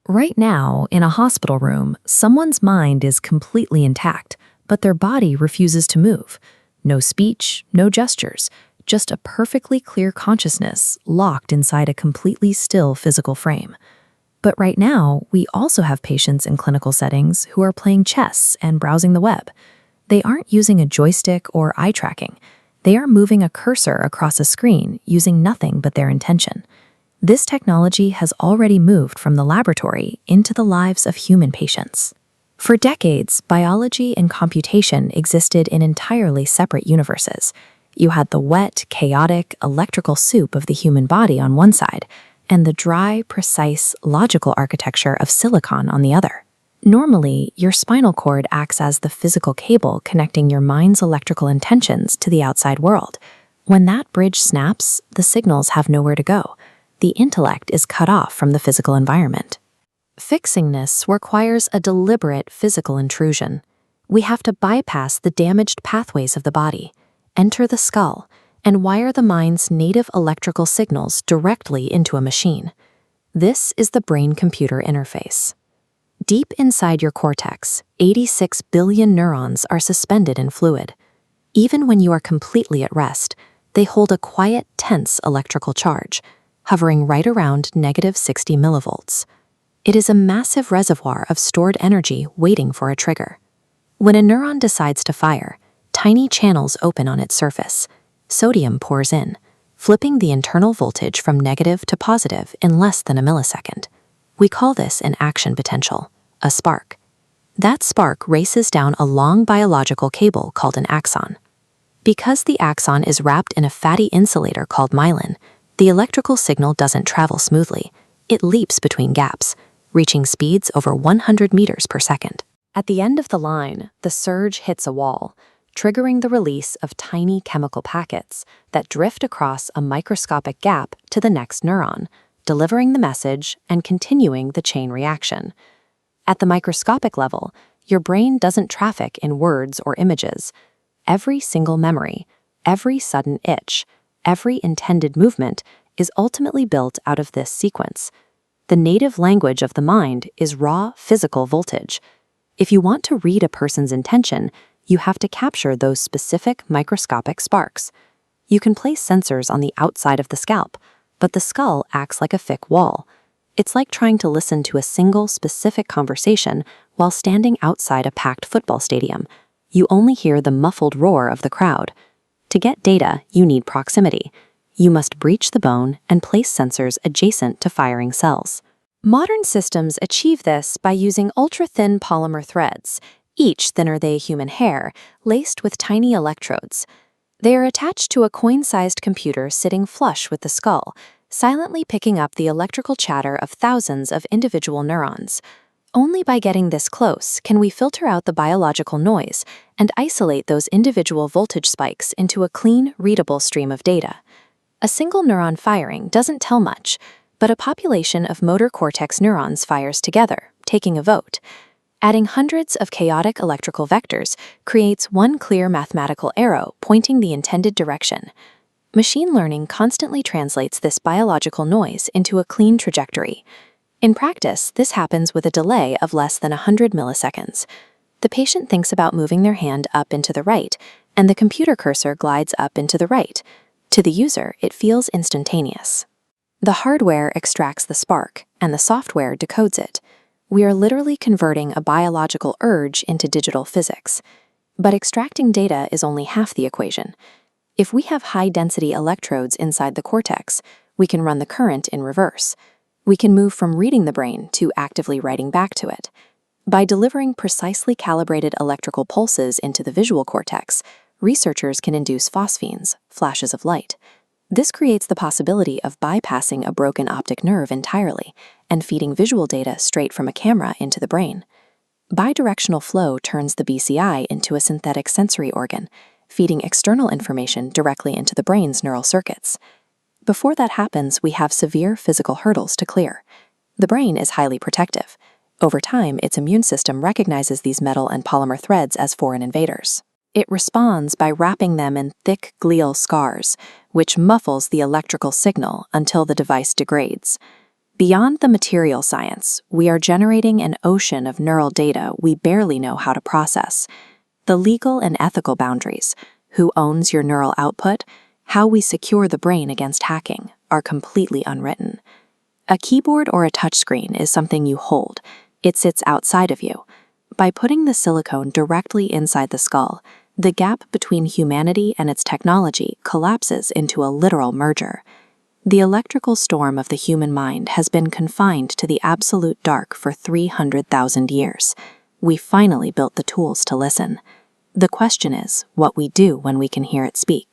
Right now, in a hospital room, someone's mind is completely intact, but their body refuses to move. No speech, no gestures, just a perfectly clear consciousness locked inside a completely still physical frame. But right now, we also have patients in clinical settings who are playing chess and browsing the web. They aren't using a joystick or eye tracking. They are moving a cursor across a screen using nothing but their intention. This technology has already moved from the laboratory into the lives of human patients. For decades, biology and computation existed in entirely separate universes. You had the wet, chaotic, electrical soup of the human body on one side, and the dry, precise, logical architecture of silicon on the other. Normally, your spinal cord acts as the physical cable connecting your mind's electrical intentions to the outside world. When that bridge snaps, the signals have nowhere to go. The intellect is cut off from the physical environment. Fixing this requires a deliberate physical intrusion. We have to bypass the damaged pathways of the body, enter the skull, and wire the mind's native electrical signals directly into a machine. This is the brain-computer interface. Deep inside your cortex, 86 billion neurons are suspended in fluid. Even when you are completely at rest, they hold a quiet, tense electrical charge, hovering right around -60 millivolts. It is a massive reservoir of stored energy waiting for a trigger. When a neuron decides to fire, tiny channels open on its surface. Sodium pours in, flipping the internal voltage from negative to positive in less than a millisecond. We call this an action potential, a spark. That spark races down a long biological cable called an axon. Because the axon is wrapped in a fatty insulator called myelin, the electrical signal doesn't travel smoothly. It leaps between gaps, reaching speeds over 100 meters per second. At the end of the line, the surge hits a wall, triggering the release of tiny chemical packets that drift across a microscopic gap to the next neuron, delivering the message and continuing the chain reaction. At the microscopic level, your brain doesn't traffic in words or images. Every single memory, every sudden itch, every intended movement is ultimately built out of this sequence. The native language of the mind is raw physical voltage. If you want to read a person's intention, you have to capture those specific microscopic sparks. You can place sensors on the outside of the scalp, but the skull acts like a thick wall. It's like trying to listen to a single specific conversation while standing outside a packed football stadium. You only hear the muffled roar of the crowd. To get data, you need proximity. You must breach the bone and place sensors adjacent to firing cells. Modern systems achieve this by using ultra-thin polymer threads, each thinner than human hair, laced with tiny electrodes. They are attached to a coin-sized computer sitting flush with the skull, silently picking up the electrical chatter of thousands of individual neurons. Only by getting this close can we filter out the biological noise and isolate those individual voltage spikes into a clean, readable stream of data. A single neuron firing doesn't tell much, but a population of motor cortex neurons fires together, taking a vote. Adding hundreds of chaotic electrical vectors creates one clear mathematical arrow pointing the intended direction. Machine learning constantly translates this biological noise into a clean trajectory. In practice, this happens with a delay of less than 100 milliseconds. The patient thinks about moving their hand up into the right, and the computer cursor glides up into the right. To the user, it feels instantaneous. The hardware extracts the spark, and the software decodes it. We are literally converting a biological urge into digital physics. But extracting data is only half the equation. If we have high-density electrodes inside the cortex, we can run the current in reverse. We can move from reading the brain to actively writing back to it. By delivering precisely calibrated electrical pulses into the visual cortex, researchers can induce phosphenes, flashes of light. This creates the possibility of bypassing a broken optic nerve entirely and feeding visual data straight from a camera into the brain. Bidirectional flow turns the BCI into a synthetic sensory organ, feeding external information directly into the brain's neural circuits. Before that happens, we have severe physical hurdles to clear. The brain is highly protective. Over time, its immune system recognizes these metal and polymer threads as foreign invaders. It responds by wrapping them in thick glial scars, which muffles the electrical signal until the device degrades. Beyond the material science, we are generating an ocean of neural data we barely know how to process. The legal and ethical boundaries, who owns your neural output, how we secure the brain against hacking, are completely unwritten. A keyboard or a touchscreen is something you hold. It sits outside of you. By putting the silicone directly inside the skull, the gap between humanity and its technology collapses into a literal merger. The electrical storm of the human mind has been confined to the absolute dark for 300,000 years. We finally built the tools to listen. The question is what we do when we can hear it speak.